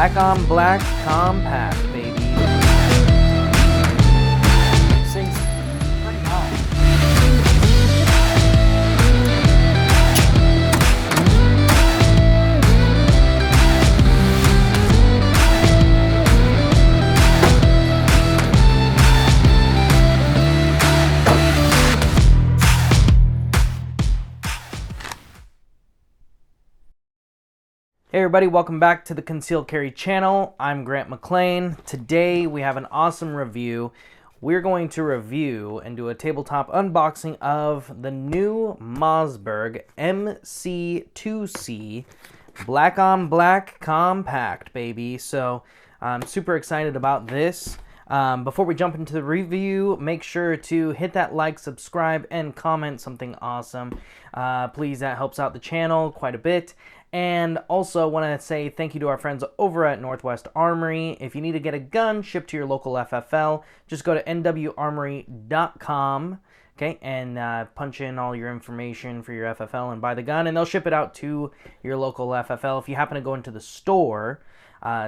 Black on black compact, baby. Sings pretty high. Hey everybody, welcome back to the Concealed Carry channel. I'm Grant McLean. Today we have an awesome review. We're going to review and do a tabletop unboxing of the new Mossberg MC2C Black on Black Compact, baby. So I'm super excited about this. Before we jump into the review, make sure to hit that like, subscribe, and comment something awesome. Please, that helps out the channel quite a bit. And also want to say thank you to our friends over at Northwest Armory. If you need to get a gun shipped to your local FFL, just go to nwarmory.com, okay, and punch in all your information for your FFL and buy the gun, and they'll ship it out to your local FFL. If you happen to go into the store,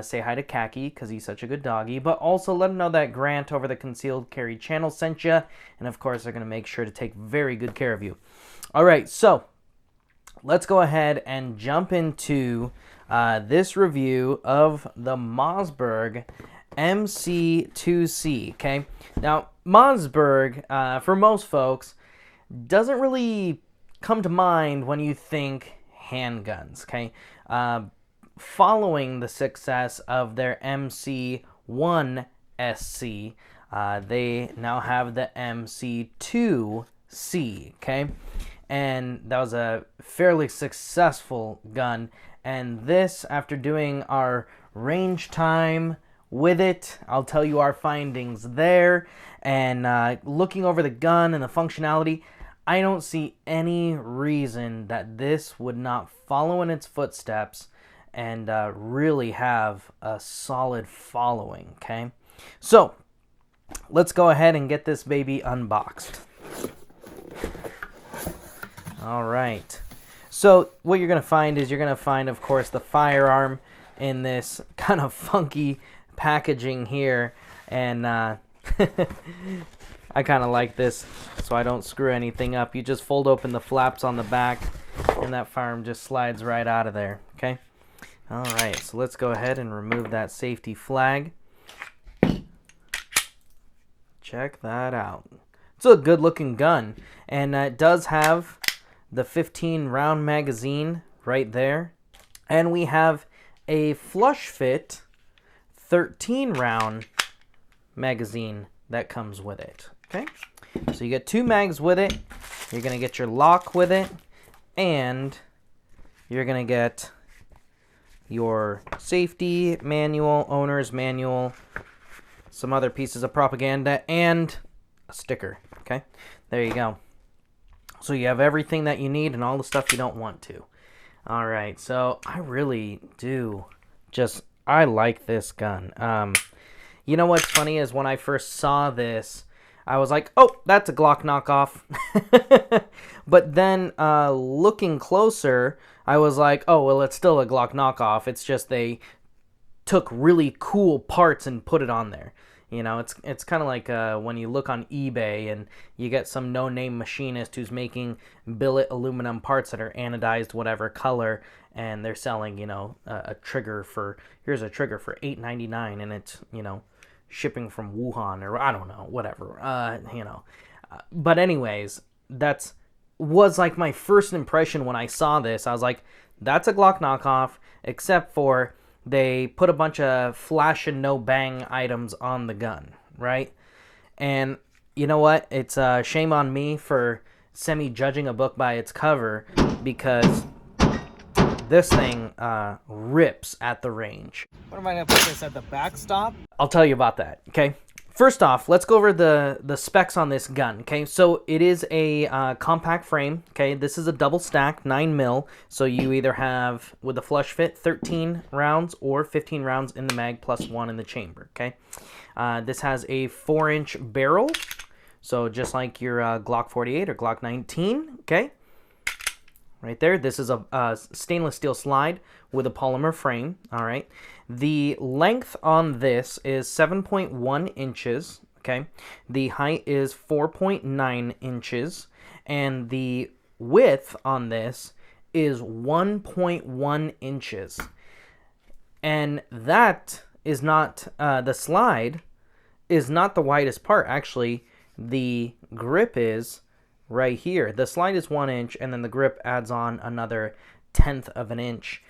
say hi to Khaki because he's such a good doggy, but also let him know that Grant over the Concealed Carry channel sent you, and of course they're going to make sure to take very good care of you. All right, so let's go ahead and jump into this review of the Mossberg MC2C, okay? Now, Mossberg, for most folks, doesn't really come to mind when you think handguns, okay? Following the success of their MC1SC, they now have the MC2C, okay? And that was a fairly successful gun. And this, after doing our range time with it, I'll tell you our findings there. And looking over the gun and the functionality, I don't see any reason that this would not follow in its footsteps and really have a solid following, okay? So, let's go ahead and get this baby unboxed. All right, so what you're going to find is of course, the firearm in this kind of funky packaging here. And I kind of like this so I don't screw anything up. You just fold open the flaps on the back and that firearm just slides right out of there, okay? All right, so let's go ahead and remove that safety flag. Check that out. It's a good looking gun, and it does have the 15 round magazine right there, and we have a flush fit 13 round magazine that comes with it, okay? So you get 2 mags with it, you're gonna get your lock with it, and you're gonna get your safety manual, owner's manual, some other pieces of propaganda, and a sticker, okay? There you go. So you have everything that you need and all the stuff you don't want to. All right, so I really do I like this gun. You know what's funny is when I first saw this, I was like, oh, that's a Glock Knockoff. But then looking closer, I was like, oh, well, it's still a Glock Knockoff. It's just they took really cool parts and put it on there. You know, it's kind of like when you look on eBay and you get some no-name machinist who's making billet aluminum parts that are anodized whatever color, and they're selling, you know, a trigger for, here's a trigger for $8.99, and it's, you know, shipping from Wuhan or I don't know, whatever, you know. But anyways, was like my first impression when I saw this. I was like, that's a Glock Knockoff, except for they put a bunch of flash and no bang items on the gun, right? And you know what? It's shame on me for semi-judging a book by its cover, because this thing rips at the range. What am I going to put this at the backstop? I'll tell you about that, okay? First off, let's go over the specs on this gun, okay? So it is a compact frame, okay? This is a double stack, 9mm, so you either have, with the flush fit, 13 rounds or 15 rounds in the mag plus 1 in the chamber, okay? This has a 4-inch barrel, so just like your Glock 48 or Glock 19, okay? right there. This is a stainless steel slide with a polymer frame, all right? The length on this is 7.1 inches, okay? The height is 4.9 inches, and the width on this is 1.1 inches. And that is not, the slide is not the widest part. Actually, the grip is right here. The slide is 1 inch, and then the grip adds on another 1/10 of an inch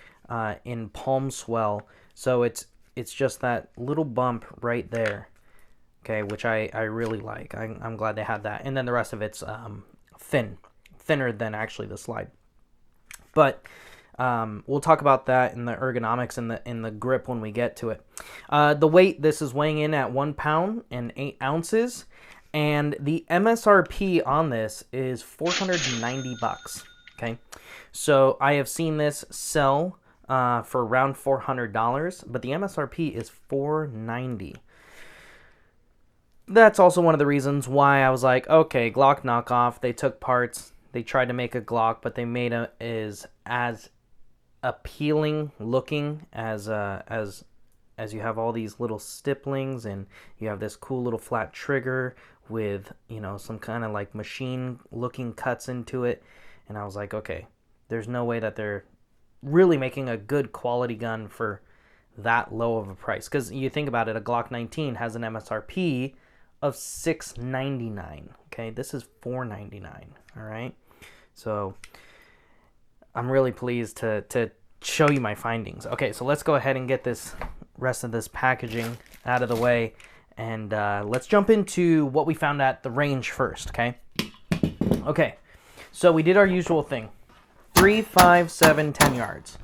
in palm swell. So it's just that little bump right there, okay, which I really like. I'm glad they had that. And then the rest of it's thinner than actually the slide. But we'll talk about that in the ergonomics and in the grip when we get to it. The weight, this is weighing in at 1 pound and 8 ounces. And the MSRP on this is $490, okay? So I have seen this sell for around $400, but the MSRP is $490. That's also one of the reasons why I was like, okay, Glock Knockoff, they took parts, they tried to make a Glock, but they made it as appealing looking as you have all these little stipplings, and you have this cool little flat trigger with, you know, some kind of like machine looking cuts into it. And I was like, okay, there's no way that they're really making a good quality gun for that low of a price. Because you think about it, a Glock 19 has an MSRP of $699. Okay, this is $499. All right, so I'm really pleased to show you my findings. Okay, so let's go ahead and get this rest of this packaging out of the way, and let's jump into what we found at the range first. Okay, so we did our usual thing: 3, 5, 7, 10 yards,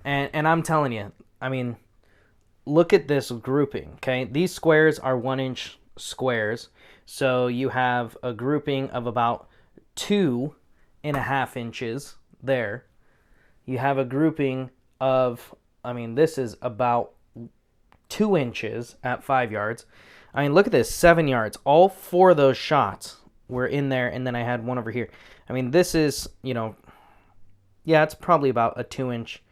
and I'm telling you, I mean, look at this grouping. Okay, these squares are 1 inch squares, so you have a grouping of about 2.5 inches there. You have a grouping of, I mean, this is about 2 inches at 5 yards. I mean, look at this, 7 yards. All 4 of those shots were in there, and then I had one over here. I mean, this is, you know, yeah, it's probably about a 2-inch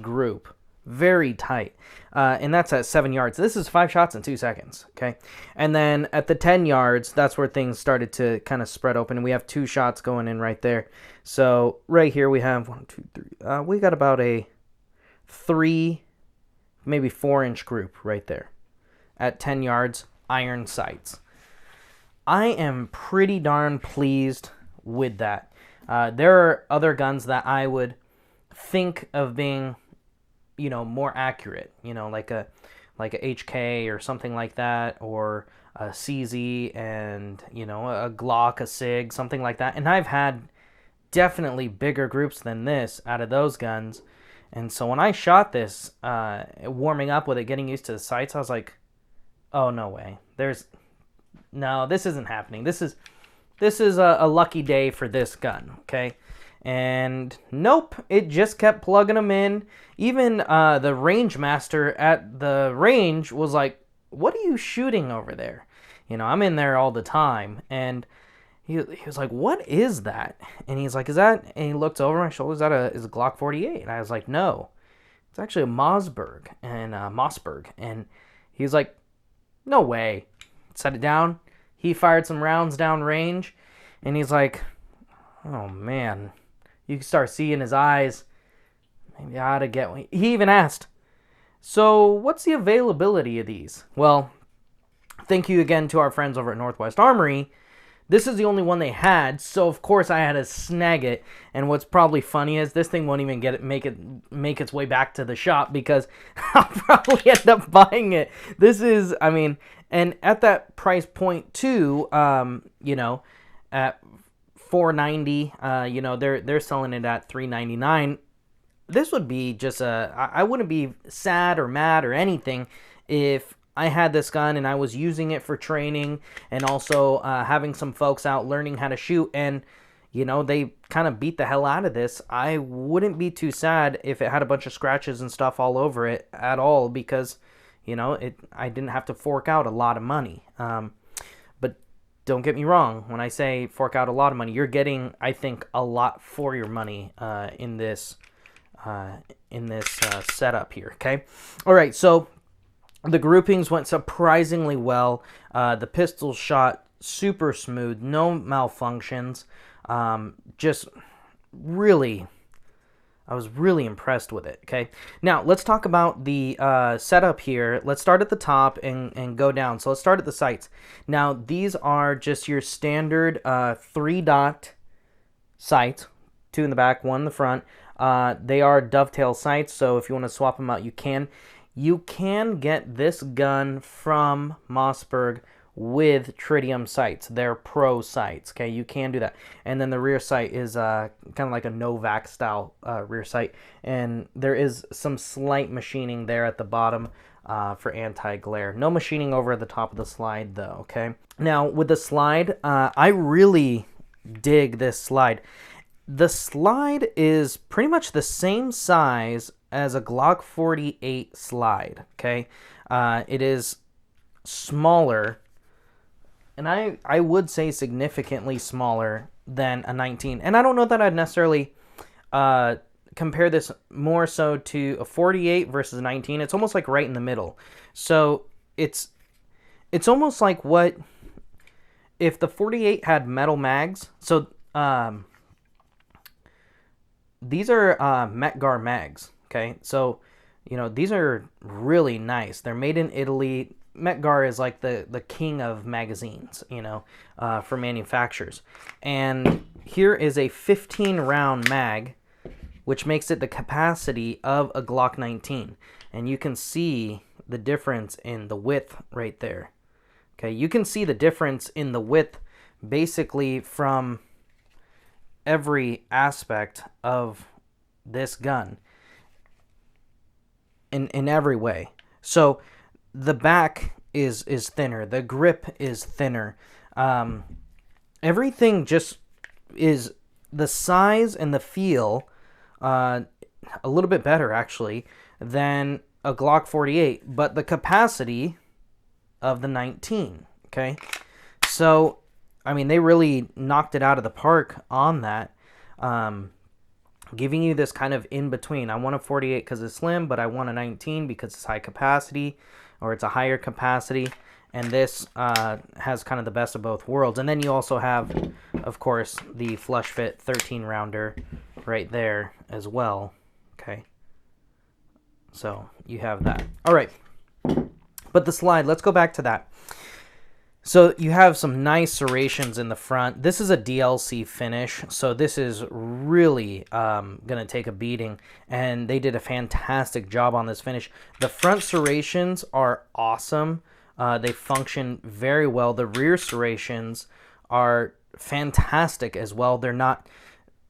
group. Very tight. And that's at 7 yards. This is 5 shots in 2 seconds, okay? And then at the 10 yards, that's where things started to kind of spread open, and we have 2 shots going in right there. So right here we have 1, 2, 3. We got about a 3, maybe 4-inch group right there. At 10 yards, iron sights. I am pretty darn pleased with that. There are other guns that I would think of being, you know, more accurate, you know, like a HK or something like that, or a CZ, and, you know, a Glock, a SIG, something like that. And I've had definitely bigger groups than this out of those guns. And so when I shot this, warming up with it, getting used to the sights, I was like, oh, no way. No, this isn't happening. This is a lucky day for this gun, okay? And nope, it just kept plugging them in. Even the range master at the range was like, what are you shooting over there? You know, I'm in there all the time. And he was like, what is that? And he's like, is that? And he looked over my shoulder, is a Glock 48? And I was like, no, it's actually a Mossberg. And he was like, no way. Set it down. He fired some rounds down range. And he's like, oh man. You can start seeing his eyes. Maybe I ought to get one. He even asked, so what's the availability of these? Well, thank you again to our friends over at Northwest Armory. This is the only one they had, so of course I had to snag it. And what's probably funny is this thing won't even make its way back to the shop, because I'll probably end up buying it. This is, I mean, and at that price point too, you know, at $490, you know, they're selling it at $399. This would be just I wouldn't be sad or mad or anything if I had this gun and I was using it for training, and also having some folks out learning how to shoot, and, you know, they kind of beat the hell out of this. I wouldn't be too sad if it had a bunch of scratches and stuff all over it at all, because, you know, I didn't have to fork out a lot of money. But don't get me wrong. When I say fork out a lot of money, you're getting, I think, a lot for your money in this setup here. Okay. All right. So the groupings went surprisingly well. The pistol shot super smooth, no malfunctions. Just really, I was really impressed with it. Okay. Now let's talk about the setup here. Let's start at the top and go down. So let's start at the sights. Now these are just your standard 3-dot sights, 2 in the back, 1 in the front. They are dovetail sights, so if you want to swap them out, you can. You can get this gun from Mossberg with tritium sights. They're pro sights, okay? You can do that. And then the rear sight is kind of like a Novak style rear sight. And there is some slight machining there at the bottom for anti-glare. No machining over at the top of the slide though, okay? Now with the slide, I really dig this slide. The slide is pretty much the same size as a Glock 48 slide, okay? It is smaller, and I would say significantly smaller than a 19. And I don't know that I'd necessarily compare this more so to a 48 versus a 19. It's almost like right in the middle. So it's almost like what if the 48 had metal mags. So these are Metgar mags, okay? So, you know, these are really nice. They're made in Italy. Metgar is like the king of magazines, you know, for manufacturers. And here is a 15-round mag, which makes it the capacity of a Glock 19. And you can see the difference in the width right there. Okay, you can see the difference in the width basically from every aspect of this gun in every way. So the back is thinner, the grip is thinner, everything just is the size and the feel a little bit better actually than a Glock 48, but the capacity of the 19. Okay, so I mean, they really knocked it out of the park on that, giving you this kind of in-between. I want a 48 because it's slim, but I want a 19 because it's high capacity, or it's a higher capacity, and this has kind of the best of both worlds. And then you also have, of course, the flush fit 13-rounder right there as well. Okay, so you have that. All right, but the slide, let's go back to that. So you have some nice serrations in the front. This is a DLC finish, so this is really going to take a beating, and they did a fantastic job on this finish. The front serrations are awesome. They function very well. The rear serrations are fantastic as well. They're not,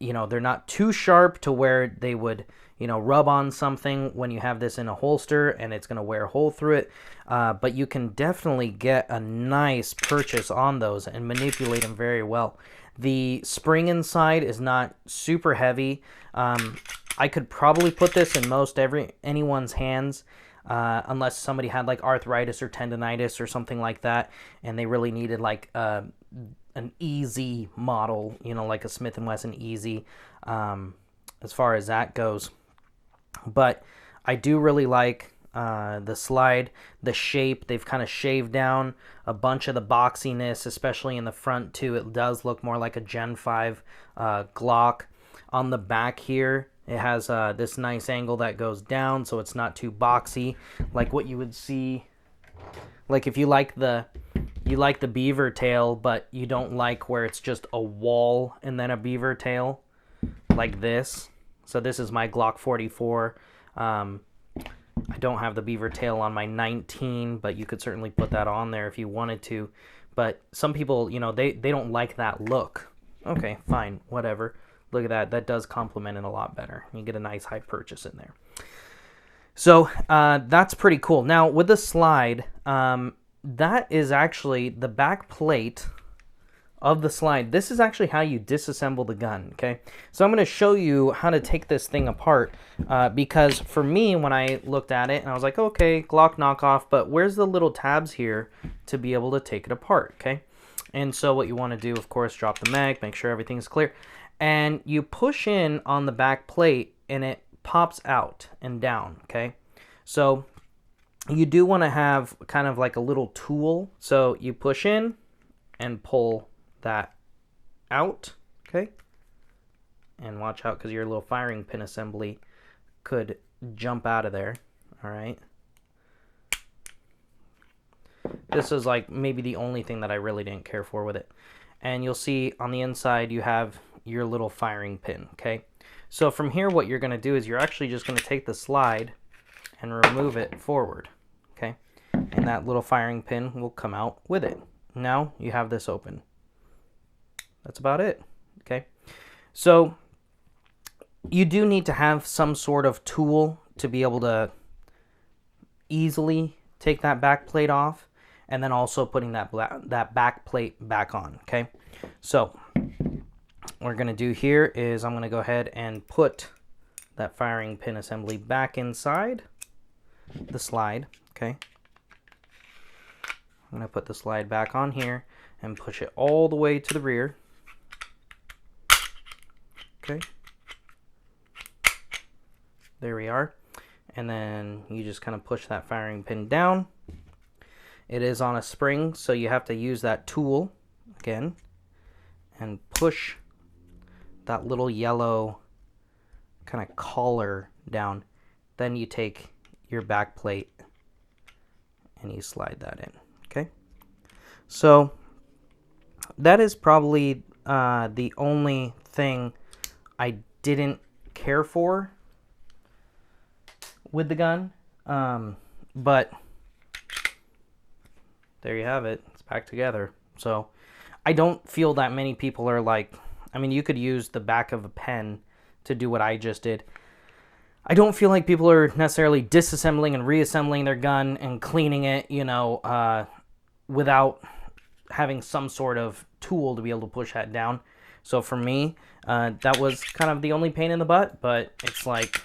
you know, they're not too sharp to where they would, you know, rub on something when you have this in a holster and it's going to wear a hole through it. But you can definitely get a nice purchase on those and manipulate them very well. The spring inside is not super heavy. I could probably put this in most anyone's hands, unless somebody had like arthritis or tendonitis or something like that, and they really needed like an easy model, you know, like a Smith & Wesson Easy, as far as that goes. But I do really like the slide, the shape. They've kind of shaved down a bunch of the boxiness, especially in the front too. It does look more like a Gen 5 Glock. On the back here, it has this nice angle that goes down, so it's not too boxy, like what you would see. Like if you like the beaver tail, but you don't like where it's just a wall and then a beaver tail, like this. So this is my Glock 44. I don't have the beaver tail on my 19, but you could certainly put that on there if you wanted to. But some people, you know, they don't like that look. Okay, fine, whatever. Look at that. That does complement it a lot better. You get a nice high purchase in there. So that's pretty cool. Now, with the slide, that is actually the back plate of the slide. This is actually how you disassemble the gun, okay? So I'm going to show you how to take this thing apart, because for me, when I looked at it, and I was like, okay, Glock Knockoff, but where's the little tabs here to be able to take it apart, okay? And so what you want to do, of course, drop the mag, make sure everything's clear, and you push in on the back plate and it pops out and down, okay? So you do want to have kind of like a little tool. So you push in and pull that out, okay? And watch out because your little firing pin assembly could jump out of there, all right? This is like maybe the only thing that I really didn't care for with it. And you'll see on the inside you have your little firing pin, okay? So from here what you're going to do is you're actually just going to take the slide and remove it forward, okay? And that little firing pin will come out with it. Now you have this open. That's about it, okay? So you do need to have some sort of tool to be able to easily take that back plate off, and then also putting that back plate back on, okay? So what we're going to do here is I'm going to go ahead and put that firing pin assembly back inside the slide, okay? I'm going to put the slide back on here and push it all the way to the rear, okay? There we are. And then you just kind of push that firing pin down. It is on a spring, so you have to use that tool again and push that little yellow kind of collar down. Then you take your back plate and you slide that in, okay? So that is probably the only thing I didn't care for with the gun, but there you have it. It's back together. So I don't feel that many people are like, I mean, you could use the back of a pen to do what I just did. I don't feel like people are necessarily disassembling and reassembling their gun and cleaning it, you know, without having some sort of tool to be able to push that down. So for me, that was kind of the only pain in the butt, but it's like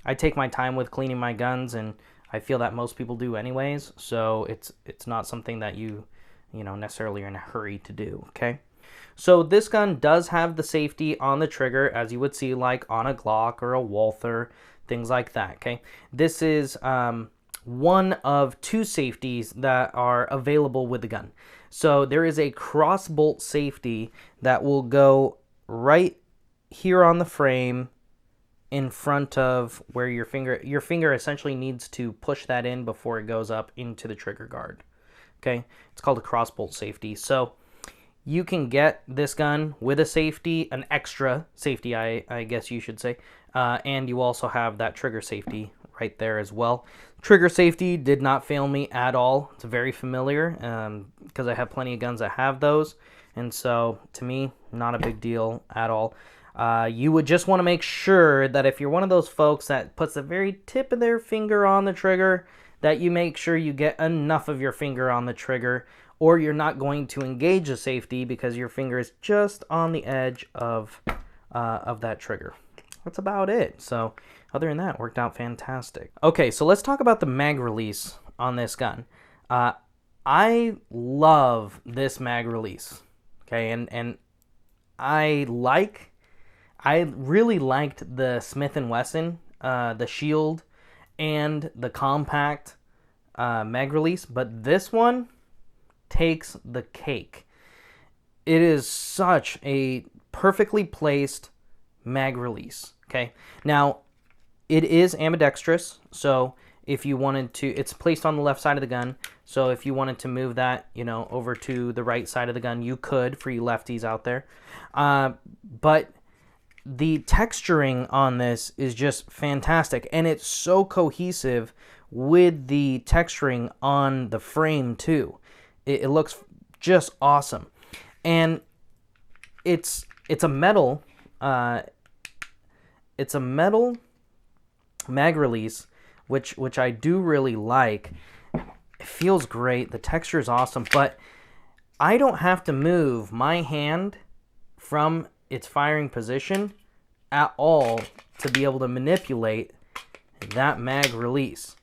I take my time with cleaning my guns, and I feel that most people do anyways, so it's not something that you know, necessarily are in a hurry to do, okay? So this gun does have the safety on the trigger, as you would see like on a Glock or a Walther, things like that, okay? This is one of two safeties that are available with the gun. So there is a cross bolt safety that will go right here on the frame in front of where your finger essentially needs to push that in before it goes up into the trigger guard. Okay, it's called a cross bolt safety. So you can get this gun with a safety, an extra safety, I guess you should say, and you also have that trigger safety right there as well. Trigger safety did not fail me at all. It's very familiar because I have plenty of guns that have those, and so to me, not a big deal at all. You would just want to make sure that if you're one of those folks that puts the very tip of their finger on the trigger, that you make sure you get enough of your finger on the trigger, or you're not going to engage the safety because your finger is just on the edge of that trigger. That's about it. So other than that, it worked out fantastic. Okay, so let's talk about the mag release on this gun. I love this mag release. Okay, and I really liked the Smith & Wesson, the Shield, and the Compact mag release, but this one takes the cake. It is such a perfectly placed mag release, okay? Now, it is ambidextrous, so if you wanted to, it's placed on the left side of the gun, so if you wanted to move that, you know, over to the right side of the gun, you could, for you lefties out there. But the texturing on this is just fantastic, and it's so cohesive with the texturing on the frame too. It looks just awesome, and it's a metal mag release, which I do really like. It feels great. The texture is awesome, but I don't have to move my hand from its firing position at all to be able to manipulate that mag release.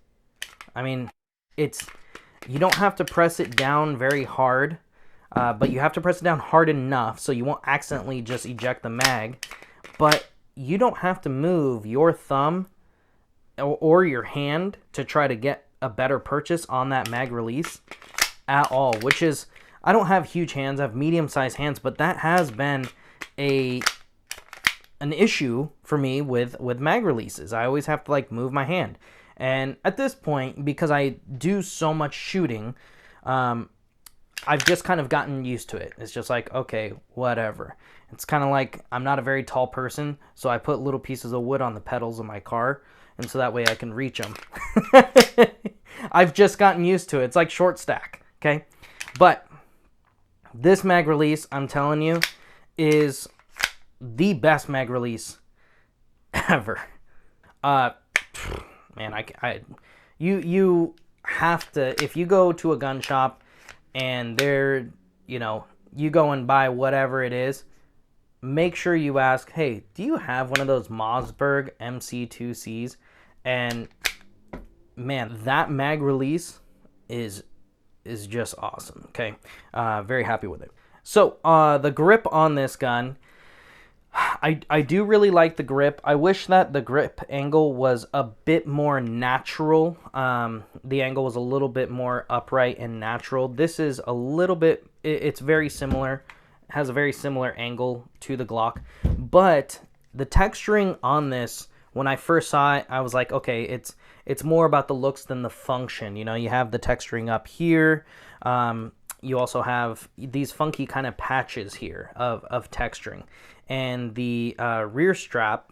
I mean, you don't have to press it down very hard but you have to press it down hard enough so you won't accidentally just eject the mag. But you don't have to move your thumb or your hand to try to get a better purchase on that mag release at all, which is, I don't have huge hands, I have medium-sized hands, but that has been an issue for me with mag releases. I always have to like move my hand. And at this point, because I do so much shooting, I've just kind of gotten used to it. It's just like, okay, whatever. It's kind of like I'm not a very tall person, so I put little pieces of wood on the pedals of my car, and so that way I can reach them. I've just gotten used to it. It's like short stack, okay? But this mag release, I'm telling you, is the best mag release ever. Man, you have to, if you go to a gun shop and they're, you go and buy whatever it is, make sure you ask, hey, do you have one of those Mossberg MC2Cs? And man, that mag release is just awesome. Okay, very happy with it. So the grip on this gun, I do really like the grip. I wish that the grip angle was a bit more natural. The angle was a little bit more upright and natural. This is a little bit, it's very similar, has a very similar angle to the Glock, but the texturing on this, when I first saw it, I was like, okay, it's more about the looks than the function. You have the texturing up here. You also have these funky kind of patches here of texturing. And the rear strap,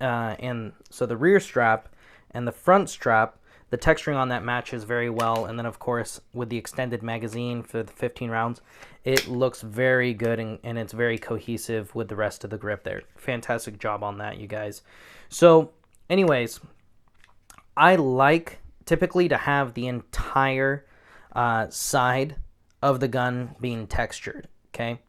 and so the rear strap and the front strap, the texturing on that matches very well. And then, of course, with the extended magazine for the 15 rounds, it looks very good, and it's very cohesive with the rest of the grip there. Fantastic job on that, you guys. So, anyways, I like typically to have the entire side of the gun being textured, okay?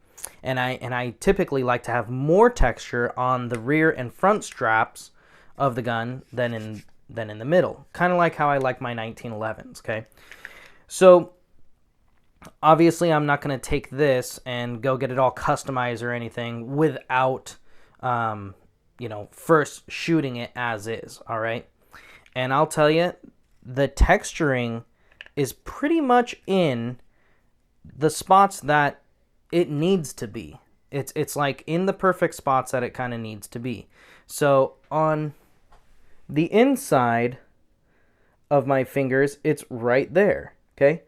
And I typically like to have more texture on the rear and front straps of the gun than in the middle. Kind of like how I like my 1911s, okay? So obviously I'm not going to take this and go get it all customized or anything without first shooting it as is, all right? And I'll tell you, the texturing is pretty much in the spots that it needs to be. It's like in the perfect spots that it kind of needs to be. So on the inside of my fingers, it's right there, okay?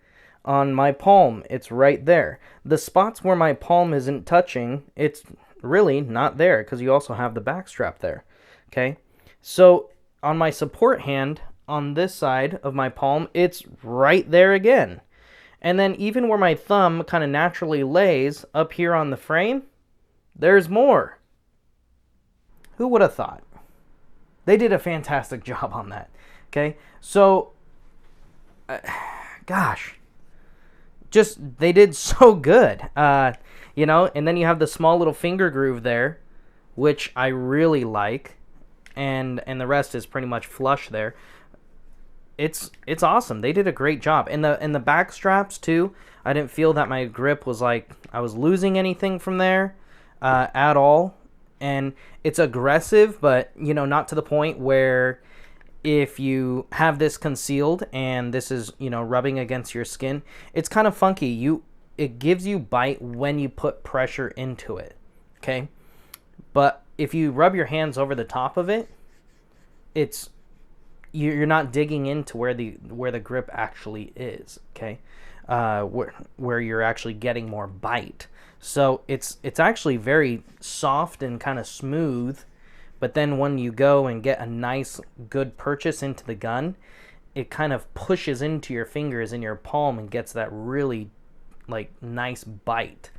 On my palm, it's right there. The spots where my palm isn't touching, it's really not there because you also have the back strap there, okay? So on my support hand, on this side of my palm, it's right there again. And then even where my thumb kind of naturally lays up here on the frame, there's more. Who would have thought? They did a fantastic job on that. Okay, so, gosh, just they did so good. And then you have the small little finger groove there, which I really like, and the rest is pretty much flush there. It's awesome. They did a great job. And the back straps too, I didn't feel that my grip was like I was losing anything from there at all. And it's aggressive, but not to the point where if you have this concealed and this is rubbing against your skin, it's kind of funky. It gives you bite when you put pressure into it. Okay? But if you rub your hands over the top of it, you're not digging into where the grip actually is, okay? Where you're actually getting more bite. So it's actually very soft and kind of smooth, but then when you go and get a nice good purchase into the gun, it kind of pushes into your fingers in your palm and gets that really like nice bite.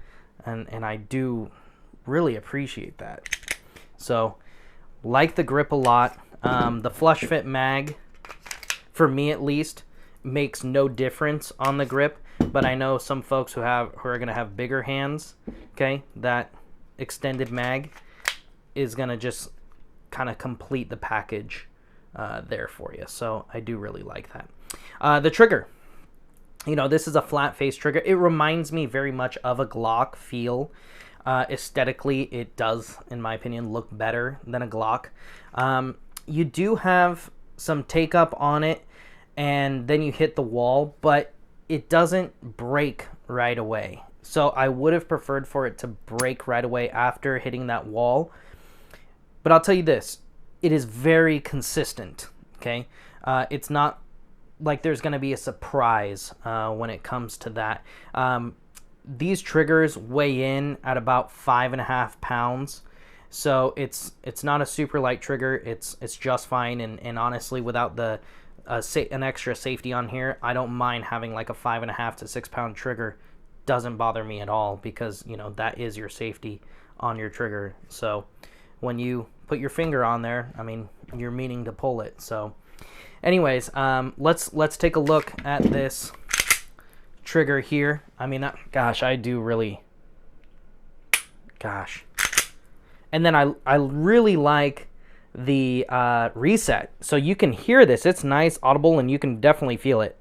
And I do really appreciate that. So like the grip a lot. The flush fit mag, for me at least, makes no difference on the grip, but I know some folks who are going to have bigger hands, okay, that extended mag is going to just kind of complete the package there for you. So I do really like that. The trigger. You know, this is a flat face trigger. It reminds me very much of a Glock feel. Aesthetically, it does, in my opinion, look better than a Glock. You do have some take up on it, and then you hit the wall, but it doesn't break right away. So I would have preferred for it to break right away after hitting that wall. But I'll tell you this, it is very consistent, okay? It's not like there's going to be a surprise when it comes to that. These triggers weigh in at about 5.5 pounds. So it's not a super light trigger. It's just fine. And honestly, without the an extra safety on here, I don't mind having like a 5.5 to 6 pound trigger. Doesn't bother me at all, because you know that is your safety on your trigger. So when you put your finger on there, I mean, you're meaning to pull it. So anyways, let's take a look at this trigger here. I mean, gosh, I do really, gosh. And then I really like the reset. So you can hear this. It's nice, audible, and you can definitely feel it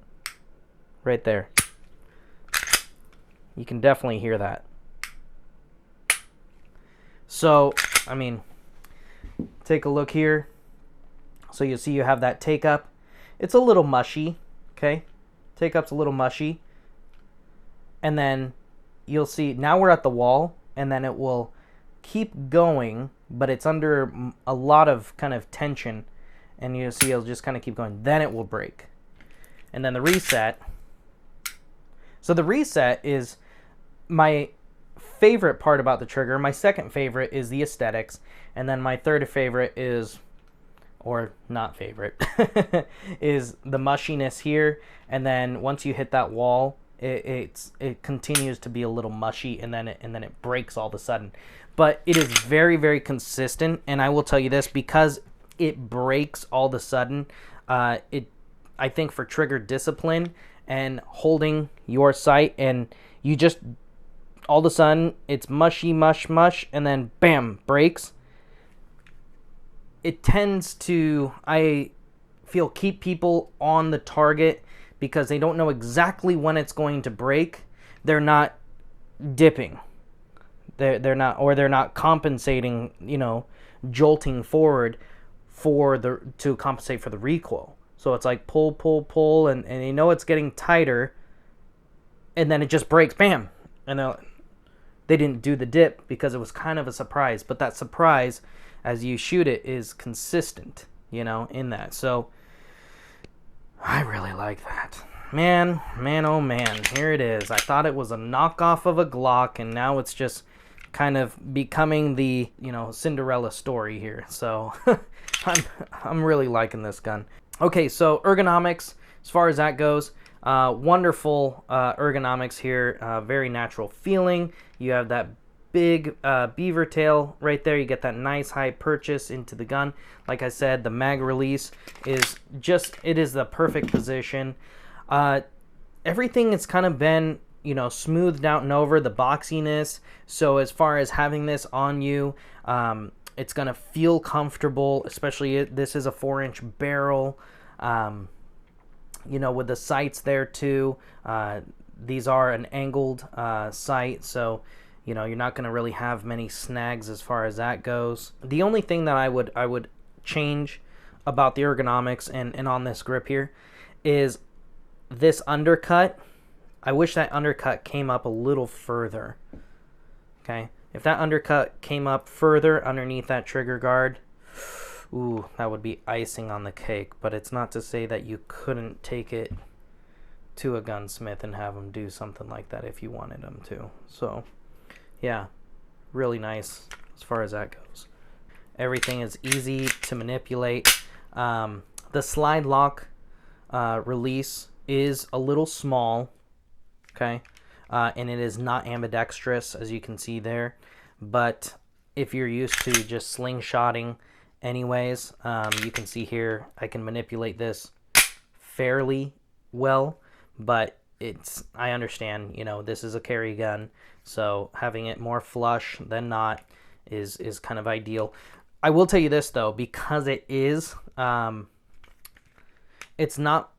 right there. You can definitely hear that. So, I mean, take a look here. So you see you have that take up. It's a little mushy, okay? Take up's a little mushy. And then you'll see, now we're at the wall, and then it will keep going, but it's under a lot of kind of tension, and you'll see it'll just kind of keep going. Then it will break. And then the reset. So the reset is my favorite part about the trigger. My second favorite is the aesthetics, and then my third favorite is, or not favorite, is the mushiness here. And then once you hit that wall, it continues to be a little mushy, and then it breaks all of a sudden. But it is very, very consistent, and I will tell you this, because it breaks all of a sudden, I think for trigger discipline and holding your sight, and you just all of a sudden it's mushy, mush, and then bam, breaks. It tends to, I feel, keep people on the target, because they don't know exactly when it's going to break. They're not dipping. They're not compensating, you know, jolting forward to compensate for the recoil. So it's like pull, and you know it's getting tighter, and then it just breaks, bam. And they didn't do the dip because it was kind of a surprise. But that surprise, as you shoot it, is consistent, you know, in that. So I really like that. Man, oh man, here it is. I thought it was a knockoff of a Glock, and now it's just kind of becoming the, you know, Cinderella story here. So I'm really liking this gun. Okay, so ergonomics, as far as that goes, wonderful ergonomics here. Very natural feeling. You have that big beaver tail right there. You get that nice high purchase into the gun. Like I said, the mag release is just, it is the perfect position. Everything has kind of been, you know, smoothed out and over, the boxiness. So as far as having this on you, it's going to feel comfortable, especially this is a 4-inch barrel, you know, with the sights there too. These are an angled sight, so you know, you're not going to really have many snags as far as that goes. The only thing that I would change about the ergonomics and on this grip here is this undercut. I wish that undercut came up a little further. Okay, if that undercut came up further underneath that trigger guard, ooh, that would be icing on the cake. But it's not to say that you couldn't take it to a gunsmith and have them do something like that if you wanted them to. So yeah, really nice as far as that goes. Everything is easy to manipulate. The slide lock release is a little small, okay, and it is not ambidextrous, as you can see there. But if you're used to just slingshotting anyways, you can see here I can manipulate this fairly well. But I understand, you know, this is a carry gun, so having it more flush than not is kind of ideal. I will tell you this though, because it is, it's not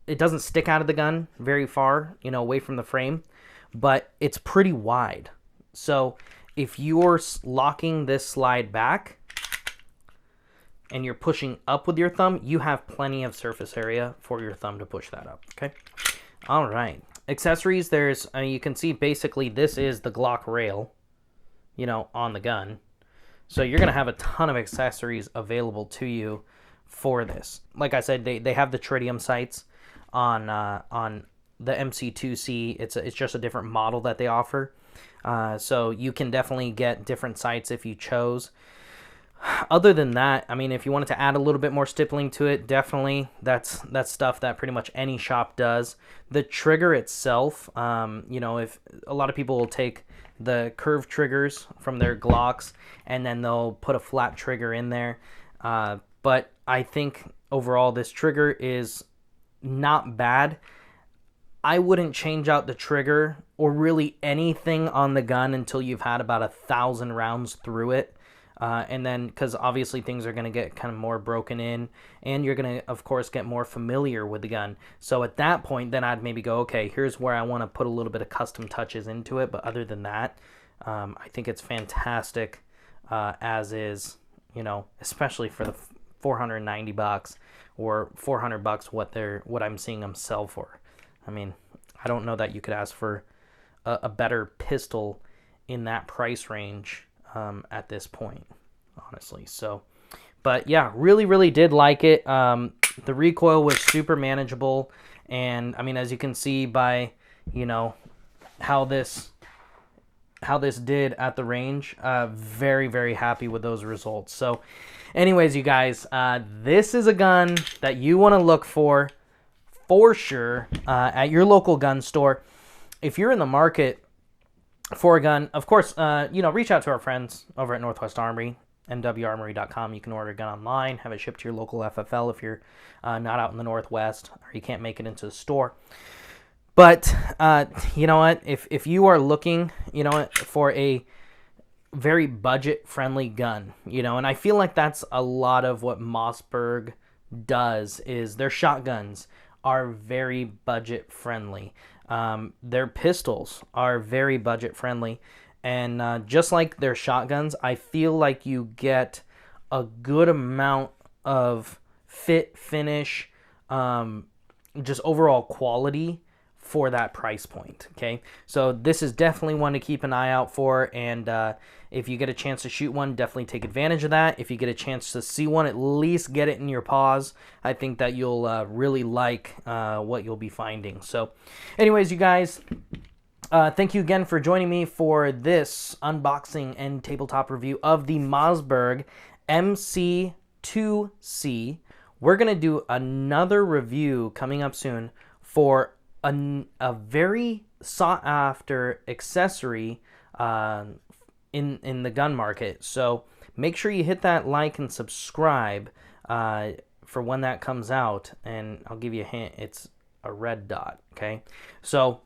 it doesn't stick out of the gun very far, you know, away from the frame, but it's pretty wide. So if you're locking this slide back and you're pushing up with your thumb, you have plenty of surface area for your thumb to push that up, okay? All right. Accessories, there's, you can see basically this is the Glock rail, you know, on the gun. So you're going to have a ton of accessories available to you for this. Like I said, they have the tritium sights on the MC2C. It's just a different model that they offer. So you can definitely get different sights if you chose. Other than that, I mean, if you wanted to add a little bit more stippling to it, definitely that's stuff that pretty much any shop does. The trigger itself, you know, if a lot of people will take the curved triggers from their Glocks and then they'll put a flat trigger in there. But I think overall this trigger is not bad. I wouldn't change out the trigger or really anything on the gun until you've had about 1,000 rounds through it. And then, because obviously things are going to get kind of more broken in, and you're going to, of course, get more familiar with the gun. So at that point, then I'd maybe go, okay, here's where I want to put a little bit of custom touches into it. But other than that, I think it's fantastic as is, you know, especially for the $490 or $400 what I'm seeing them sell for. I mean, I don't know that you could ask for a better pistol in that price range at this point, honestly. So, but yeah, really did like it. The recoil was super manageable, and I mean, as you can see by, you know, how this did at the range, very happy with those results. So anyways, you guys, this is a gun that you want to look for sure at your local gun store. If you're in the market for a gun, of course, you know, reach out to our friends over at Northwest Armory, nwarmory.com. You can order a gun online, have it shipped to your local FFL if you're not out in the Northwest or you can't make it into the store. But you know what? If you are looking, you know, for a very budget-friendly gun, you know, and I feel like that's a lot of what Mossberg does, is their shotguns are very budget-friendly. Their pistols are very budget-friendly. And just like their shotguns, I feel like you get a good amount of fit, finish, just overall quality for that price point, okay? So this is definitely one to keep an eye out for, and if you get a chance to shoot one, definitely take advantage of that. If you get a chance to see one, at least get it in your paws. I think that you'll really like what you'll be finding. So anyways, you guys, thank you again for joining me for this unboxing and tabletop review of the Mossberg MC2C. We're going to do another review coming up soon for a very sought-after accessory in the gun market. So make sure you hit that like and subscribe for when that comes out. And I'll give you a hint, it's a red dot, okay? So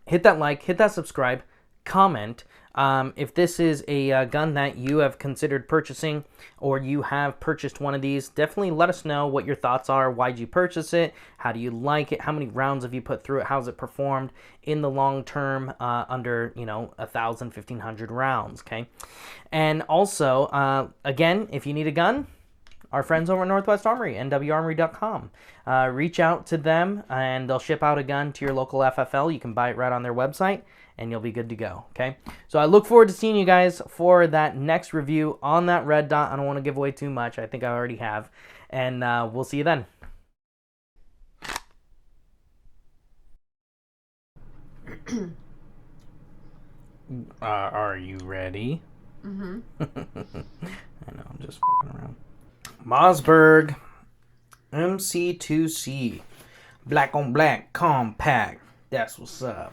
hit that like, hit that subscribe, comment. If this is a gun that you have considered purchasing, or you have purchased one of these, definitely let us know what your thoughts are. Why'd you purchase it? How do you like it? How many rounds have you put through it? How's it performed in the long term under, you know, 1,000, 1,500 rounds, okay? And also, again, if you need a gun, our friends over at Northwest Armory, nwarmory.com. Reach out to them, and they'll ship out a gun to your local FFL. You can buy it right on their website, and you'll be good to go, okay? So I look forward to seeing you guys for that next review on that red dot. I don't want to give away too much. I think I already have. And we'll see you then. Are you ready? Mm-hmm. I know, I'm just fucking around. Mossberg MC2C Black on Black Compact. That's what's up.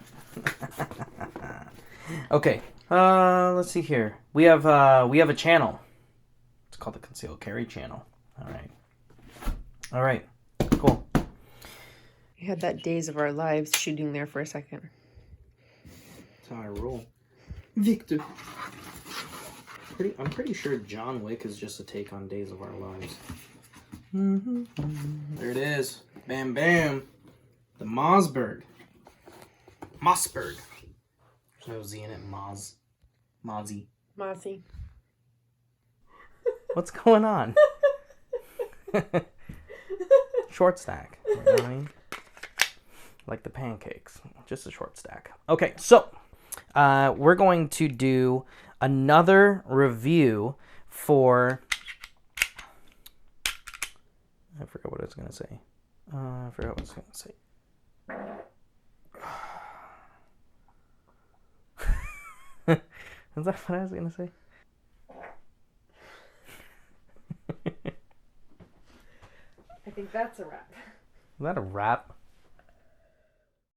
Okay, let's see here. We have a channel. It's called the Concealed Carry channel. All right, cool. We had that Days of Our Lives shooting there for a second. That's how I roll. Victor. I'm pretty sure John Wick is just a take on Days of Our Lives. There it is. Bam, bam. The Mossberg. Mossberg. There's no Z in it. Mozzie. Mossy. What's going on? Short stack. You know what I mean? Like the pancakes. Just a short stack. Okay, so we're going to do another review for... I forgot what I was going to say. I forgot what I was going to say. Is that what I was going to say? I think that's a wrap. Is that a wrap?